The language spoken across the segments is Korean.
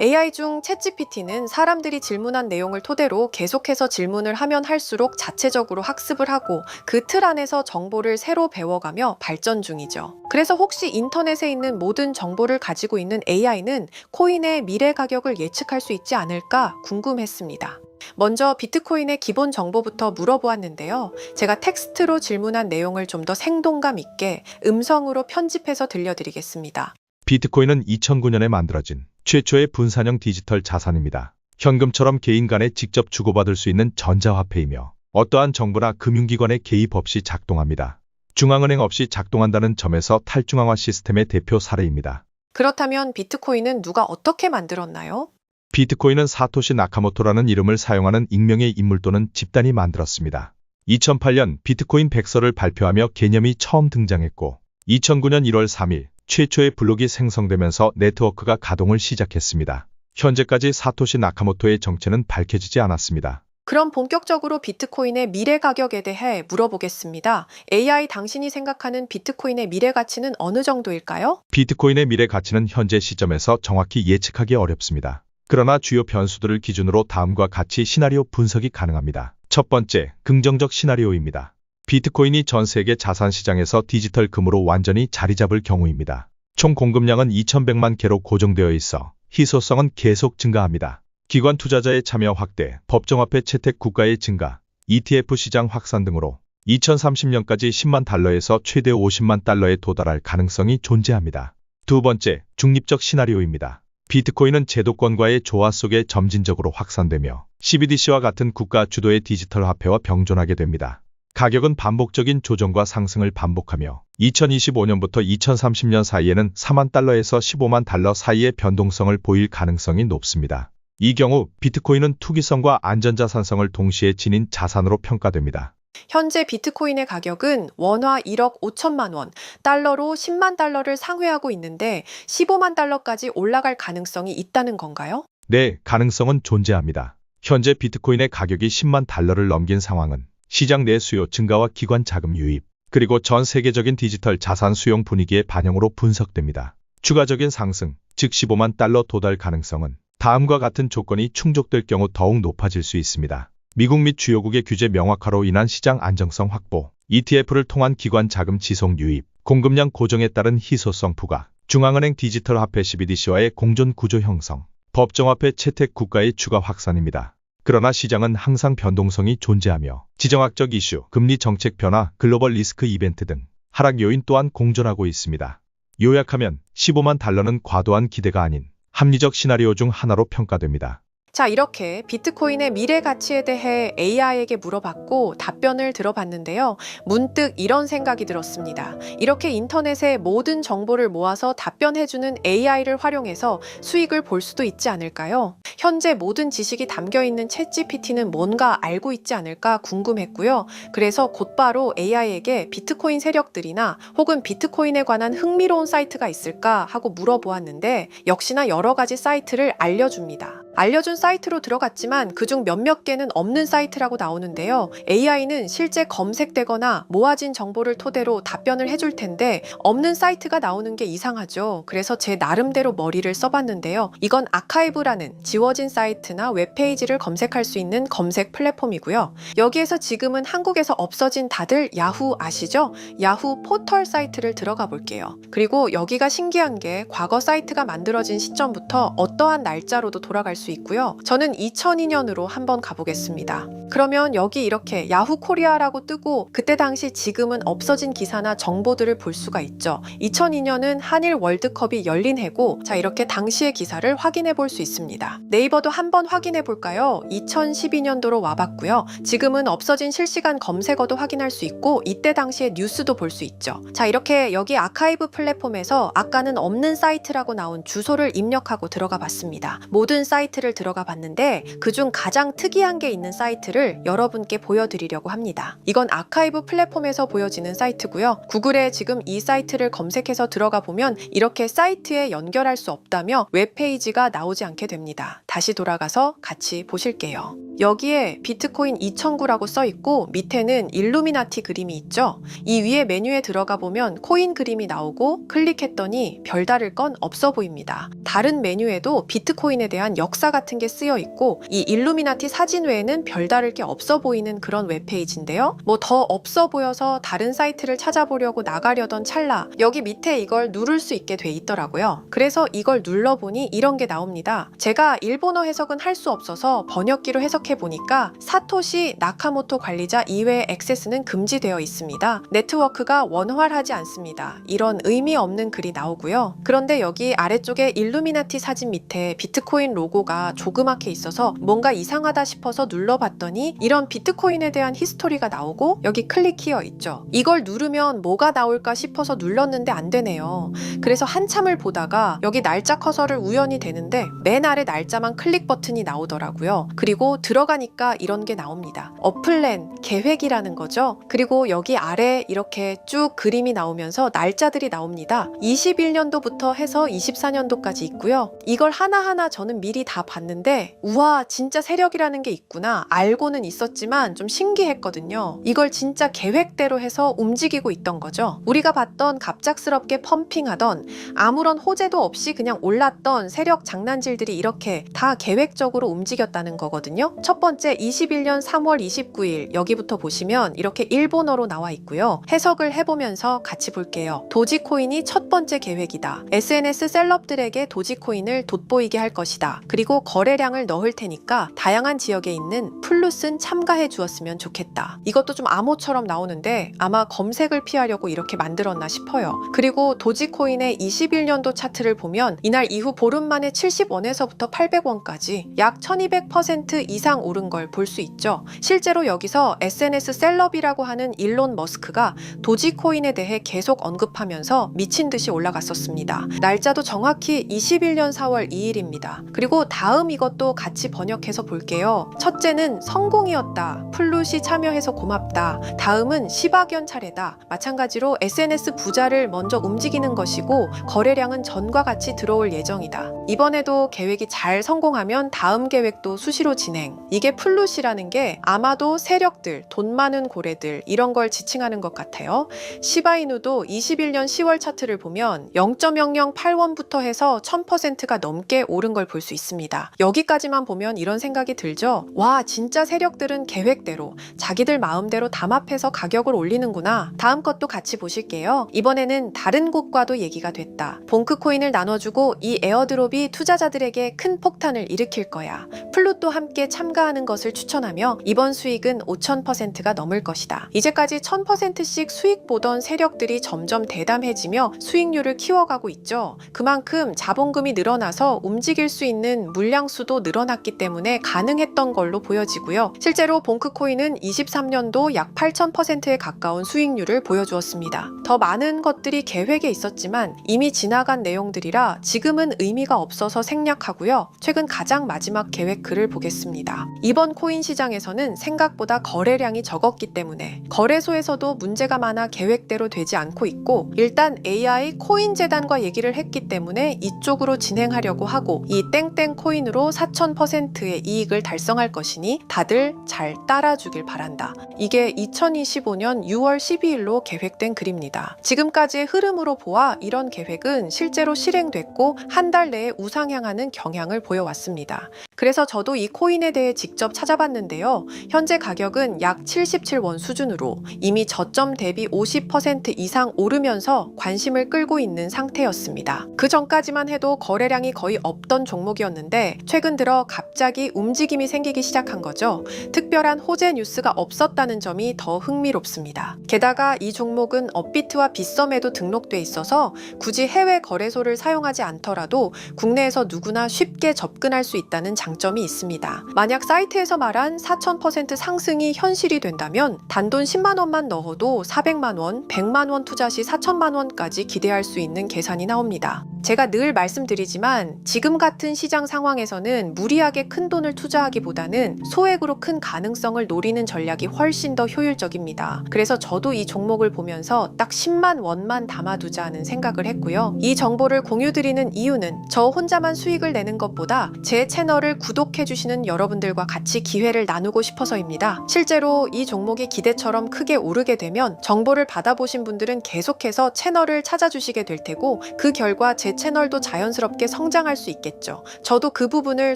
AI 중 챗GPT는 사람들이 질문한 내용을 토대로 계속해서 질문을 하면 할수록 자체적으로 학습을 하고 그 틀 안에서 정보를 새로 배워가며 발전 중이죠. 그래서 혹시 인터넷에 있는 모든 정보를 가지고 있는 AI는 코인의 미래 가격을 예측할 수 있지 않을까 궁금했습니다. 먼저 비트코인의 기본 정보부터 물어보았는데요. 제가 텍스트로 질문한 내용을 좀 더 생동감 있게 음성으로 편집해서 들려드리겠습니다. 비트코인은 2009년에 만들어진 최초의 분산형 디지털 자산입니다. 현금처럼 개인 간에 직접 주고받을 수 있는 전자화폐이며 어떠한 정부나 금융기관의 개입 없이 작동합니다. 중앙은행 없이 작동한다는 점에서 탈중앙화 시스템의 대표 사례입니다. 그렇다면 비트코인은 누가 어떻게 만들었나요? 비트코인은 사토시 나카모토라는 이름을 사용하는 익명의 인물 또는 집단이 만들었습니다. 2008년 비트코인 백서를 발표하며 개념이 처음 등장했고 2009년 1월 3일 최초의 블록이 생성되면서 네트워크가 가동을 시작했습니다. 현재까지 사토시 나카모토의 정체는 밝혀지지 않았습니다. 그럼 본격적으로 비트코인의 미래 가격에 대해 물어보겠습니다. AI 당신이 생각하는 비트코인의 미래 가치는 어느 정도일까요? 비트코인의 미래 가치는 현재 시점에서 정확히 예측하기 어렵습니다. 그러나 주요 변수들을 기준으로 다음과 같이 시나리오 분석이 가능합니다. 첫 번째, 긍정적 시나리오입니다. 비트코인이 전 세계 자산 시장에서 디지털 금으로 완전히 자리 잡을 경우입니다. 총 공급량은 2100만 개로 고정되어 있어 희소성은 계속 증가합니다. 기관 투자자의 참여 확대, 법정화폐 채택 국가의 증가, ETF 시장 확산 등으로 2030년까지 10만 달러에서 최대 50만 달러에 도달할 가능성이 존재합니다. 두 번째, 중립적 시나리오입니다. 비트코인은 제도권과의 조화 속에 점진적으로 확산되며 CBDC와 같은 국가 주도의 디지털 화폐와 병존하게 됩니다. 가격은 반복적인 조정과 상승을 반복하며 2025년부터 2030년 사이에는 4만 달러에서 15만 달러 사이의 변동성을 보일 가능성이 높습니다. 이 경우 비트코인은 투기성과 안전자산성을 동시에 지닌 자산으로 평가됩니다. 현재 비트코인의 가격은 원화 1억 5천만 원, 달러로 10만 달러를 상회하고 있는데 15만 달러까지 올라갈 가능성이 있다는 건가요? 네, 가능성은 존재합니다. 현재 비트코인의 가격이 10만 달러를 넘긴 상황은 시장 내 수요 증가와 기관 자금 유입, 그리고 전 세계적인 디지털 자산 수용 분위기의 반영으로 분석됩니다. 추가적인 상승, 즉 15만 달러 도달 가능성은 다음과 같은 조건이 충족될 경우 더욱 높아질 수 있습니다. 미국 및 주요국의 규제 명확화로 인한 시장 안정성 확보, ETF를 통한 기관 자금 지속 유입, 공급량 고정에 따른 희소성 부각, 중앙은행 디지털 화폐 CBDC와의 공존 구조 형성, 법정화폐 채택 국가의 추가 확산입니다. 그러나 시장은 항상 변동성이 존재하며 지정학적 이슈, 금리 정책 변화, 글로벌 리스크 이벤트 등 하락 요인 또한 공존하고 있습니다. 요약하면 15만 달러는 과도한 기대가 아닌 합리적 시나리오 중 하나로 평가됩니다. 자, 이렇게 비트코인의 미래 가치에 대해 AI에게 물어봤고 답변을 들어봤는데요. 문득 이런 생각이 들었습니다. 이렇게 인터넷에 모든 정보를 모아서 답변해주는 AI를 활용해서 수익을 볼 수도 있지 않을까요? 현재 모든 지식이 담겨있는 챗GPT는 뭔가 알고 있지 않을까 궁금했고요. 그래서 곧바로 AI에게 비트코인 세력들이나 혹은 비트코인에 관한 흥미로운 사이트가 있을까 하고 물어보았는데 역시나 여러 가지 사이트를 알려줍니다. 알려준 사이트로 들어갔지만 그중 몇몇 개는 없는 사이트라고 나오는데요. AI는 실제 검색되거나 모아진 정보를 토대로 답변을 해줄 텐데 없는 사이트가 나오는 게 이상하죠. 그래서 제 나름대로 머리를 써봤는데요. 이건 아카이브라는 지워진 사이트나 웹페이지를 검색할 수 있는 검색 플랫폼이고요. 여기에서 지금은 한국에서 없어진 다들 야후 아시죠? 야후 포털 사이트를 들어가 볼게요. 그리고 여기가 신기한 게 과거 사이트가 만들어진 시점부터 어떠한 날짜로도 돌아갈 수 있고요. 저는 2002년으로 한번 가보겠습니다. 그러면 여기 이렇게 야후 코리아라고 뜨고 그때 당시 지금은 없어진 기사나 정보들을 볼 수가 있죠. 2002년은 한일 월드컵이 열린 해고 자 이렇게 당시의 기사를 확인해 볼 수 있습니다. 네이버도 한번 확인해 볼까요? 2012년도로 와봤고요. 지금은 없어진 실시간 검색어도 확인할 수 있고 이때 당시의 뉴스도 볼 수 있죠. 자 이렇게 여기 아카이브 플랫폼에서 아까는 없는 사이트라고 나온 주소를 입력하고 들어가 봤습니다. 모든 사이트 사이트를 들어가 봤는데 그중 가장 특이한 게 있는 사이트를 여러분께 보여드리려고 합니다. 이건 아카이브 플랫폼에서 보여지는 사이트고요. 구글에 지금 이 사이트를 검색해서 들어가 보면 이렇게 사이트에 연결할 수 없다며 웹페이지가 나오지 않게 됩니다. 다시 돌아가서 같이 보실게요. 여기에 비트코인 2009라고 써 있고 밑에는 일루미나티 그림이 있죠. 이 위에 메뉴에 들어가 보면 코인 그림이 나오고 클릭했더니 별다를 건 없어 보입니다. 다른 메뉴에도 비트코인에 대한 역사 같은 게 쓰여 있고 이 일루미나티 사진 외에는 별다를 게 없어 보이는 그런 웹페이지인데요. 뭐 더 없어 보여서 다른 사이트를 찾아보려고 나가려던 찰나 여기 밑에 이걸 누를 수 있게 돼 있더라고요. 그래서 이걸 눌러보니 이런 게 나옵니다. 제가 일본어 해석은 할 수 없어서 번역기로 해석해 보니까 사토시 나카모토 관리자 이외의 액세스는 금지되어 있습니다. 네트워크가 원활하지 않습니다. 이런 의미 없는 글이 나오고요. 그런데 여기 아래쪽에 일루미나티 사진 밑에 비트코인 로고가 조그맣게 있어서 뭔가 이상하다 싶어서 눌러봤더니 이런 비트코인에 대한 히스토리가 나오고 여기 클릭 히어 있죠. 이걸 누르면 뭐가 나올까 싶어서 눌렀는데 안 되네요. 그래서 한참을 보다가 여기 날짜 커서를 우연히 되는데 맨 아래 날짜만 클릭 버튼이 나오더라고요. 그리고 들어가니까 이런 게 나옵니다. 어플랜, 계획이라는 거죠. 그리고 여기 아래 이렇게 쭉 그림이 나오면서 날짜들이 나옵니다. 21년도부터 해서 24년도까지 있고요. 이걸 하나하나 저는 미리 다 봤는데 우와 진짜 세력이라는 게 있구나 알고는 있었지만 좀 신기했거든요. 이걸 진짜 계획대로 해서 움직이고 있던 거죠. 우리가 봤던 갑작스럽게 펌핑하던 아무런 호재도 없이 그냥 올랐던 세력 장난질들이 이렇게 다 계획적으로 움직였다는 거거든요. 첫 번째 21년 3월 29일 여기부터 보시면 이렇게 일본어로 나와 있고요. 해석을 해보면서 같이 볼게요. 도지코인이 첫 번째 계획이다. SNS 셀럽들에게 도지코인을 돋보이게 할 것이다. 그리고 거래량을 넣을 테니까 다양한 지역에 있는 플룻은 참가해 주었으면 좋겠다. 이것도 좀 암호처럼 나오는데 아마 검색을 피하려고 이렇게 만들었나 싶어요. 그리고 도지코인의 21년도 차트를 보면 이날 이후 보름 만에 70원에서부터 800원까지 약 1200% 이상 오른 걸 볼 수 있죠. 실제로 여기서 SNS 셀럽이라고 하는 일론 머스크가 도지코인에 대해 계속 언급하면서 미친 듯이 올라갔었습니다. 날짜도 정확히 21년 4월 2일입니다. 그리고 다음 이것도 같이 번역해서 볼게요. 첫째는 성공이었다. 플룻이 참여해서 고맙다. 다음은 시바견 차례다. 마찬가지로 SNS 부자를 먼저 움직이는 것이고 거래량은 전과 같이 들어올 예정이다. 이번에도 계획이 잘 성공하면 다음 계획도 수시로 진행. 이게 플룻이라는 게 아마도 세력들, 돈 많은 고래들 이런 걸 지칭하는 것 같아요. 시바이누도 21년 10월 차트를 보면 0.008원부터 해서 1000%가 넘게 오른 걸 볼 수 있습니다. 여기까지만 보면 이런 생각이 들죠. 와 진짜 세력들은 계획대로 자기들 마음대로 담합해서 가격을 올리는구나. 다음 것도 같이 보실게요. 이번에는 다른 곳과도 얘기가 됐다. 봉크코인을 나눠주고 이 에어드롭이 투자자들에게 큰 폭탄을 일으킬 거야. 플룻도 함께 참가하는 것을 추천하며 이번 수익은 5000%가 넘을 것이다. 이제까지 1000%씩 수익 보던 세력들이 점점 대담해지며 수익률을 키워가고 있죠. 그만큼 자본금이 늘어나서 움직일 수 있는 물량수도 늘어났기 때문에 가능했던 걸로 보여지고요. 실제로 봉크코인은 23년도 약 8000%에 가까운 수익률을 보여주었습니다. 더 많은 것들이 계획에 있었지만 이미 지나간 내용들이라 지금은 의미가 없어서 생략하고요. 최근 가장 마지막 계획 글을 보겠습니다. 이번 코인 시장에서는 생각보다 거래량이 적었기 때문에 거래소에서도 문제가 많아 계획대로 되지 않고 있고 일단 AI 코인 재단과 얘기를 했기 때문에 이쪽으로 진행하려고 하고 이 땡땡 코인으로 4000%의 이익을 달성할 것이니 다들 잘 따라주길 바란다. 이게 2025년 6월 12일로 계획된 글입니다. 지금까지의 흐름으로 보아 이런 계획은 실제로 실행됐고 한 달 내에 우상향하는 경향을 보여왔습니다. 그래서 저도 이 코인에 대해 직접 찾아봤는데요. 현재 가격은 약 77원 수준으로 이미 저점 대비 50% 이상 오르면서 관심을 끌고 있는 상태였습니다. 그 전까지만 해도 거래량이 거의 없던 종목이었는데 최근 들어 갑자기 움직임이 생기기 시작한 거죠. 특별한 호재 뉴스가 없었다는 점이 더 흥미롭습니다. 게다가 이 종목은 업비트와 빗썸에도 등록돼 있어서 굳이 해외 거래소를 사용하지 않더라도 국내에서 누구나 쉽게 접근할 수 있다는 장점이 있습니다. 만약 사이트에서 말한 4000% 상승이 현실이 된다면 단돈 10만 원만 넣어도 400만 원, 100만 원 투자 시 4천만 원까지 기대할 수 있는 계산이 나옵니다. 제가 늘 말씀드리지만 지금 같은 시장 상황에서는 무리하게 큰 돈을 투자하기보다는 소액으로 큰 가능성을 노리는 전략이 훨씬 더 효율적입니다. 그래서 저도 이 종목을 보면서 딱 10만 원만 담아두자는 생각을 했고요. 이 정보를 공유드리는 이유는 저 혼자만 수익을 내는 것보다 제 채널을 구독해주시는 여러분들과 같이 기회를 나누고 싶어서입니다. 실제로 이 종목이 기대처럼 크게 오르게 되면 정보를 받아보신 분들은 계속해서 채널을 찾아주시게 될 테고 그 결과 제 채널도 자연스럽게 성장할 수 있겠죠. 저도 그 부분을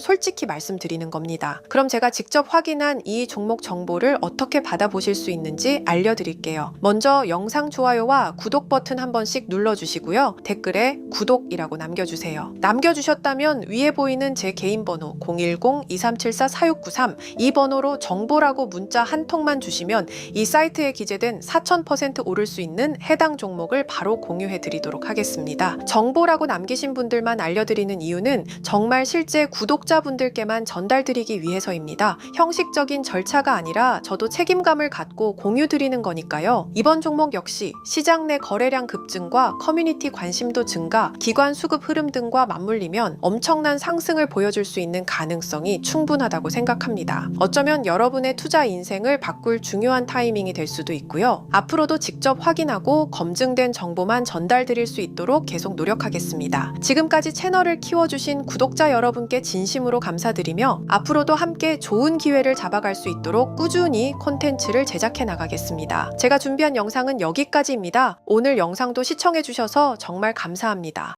솔직히 말씀드리는 겁니다. 그럼 제가 직접 확인한 이 종목 정보를 어떻게 받아보실 수 있는지 알려드릴게요. 먼저 영상 좋아요와 구독 버튼 한 번씩 눌러주시고요. 댓글에 구독이라고 남겨주세요. 남겨주셨다면 위에 보이는 제 개인 번호 010-2374-4693 이 번호로 정보라고 문자 한 통만 주시면 이 사이트에 기재된 4000% 오를 수 있는 해당 종목을 바로 공유해 드리도록 하겠습니다. 정보라고 남기신 분들만 알려드리는 이유는 정말 실제 구독자분들께만 전달드리기 위해서입니다. 형식적인 절차가 아니라 저도 책임감을 갖고 공유 드리는 거니까요. 이번 종목 역시 시장 내 거래량 급증과 커뮤니티 관심도 증가, 기관 수급 흐름 등과 맞물리면 엄청난 상승을 보여줄 수 있는 가능성이 충분하다고 생각합니다. 어쩌면 여러분의 투자 인생을 바꿀 중요한 타이밍이 될 수도 있고요. 앞으로도 직접 확인하고 검증된 정보만 전달드릴 수 있도록 계속 노력하겠습니다. 지금까지 채널을 키워주신 구독자 여러분께 진심으로 감사드리며 앞으로도 함께 좋은 기회를 잡아갈 수 있도록 꾸준히 콘텐츠를 제작해 나가겠습니다. 제가 준비한 영상은 여기까지입니다. 오늘 영상도 시청해주셔서 정말 감사합니다.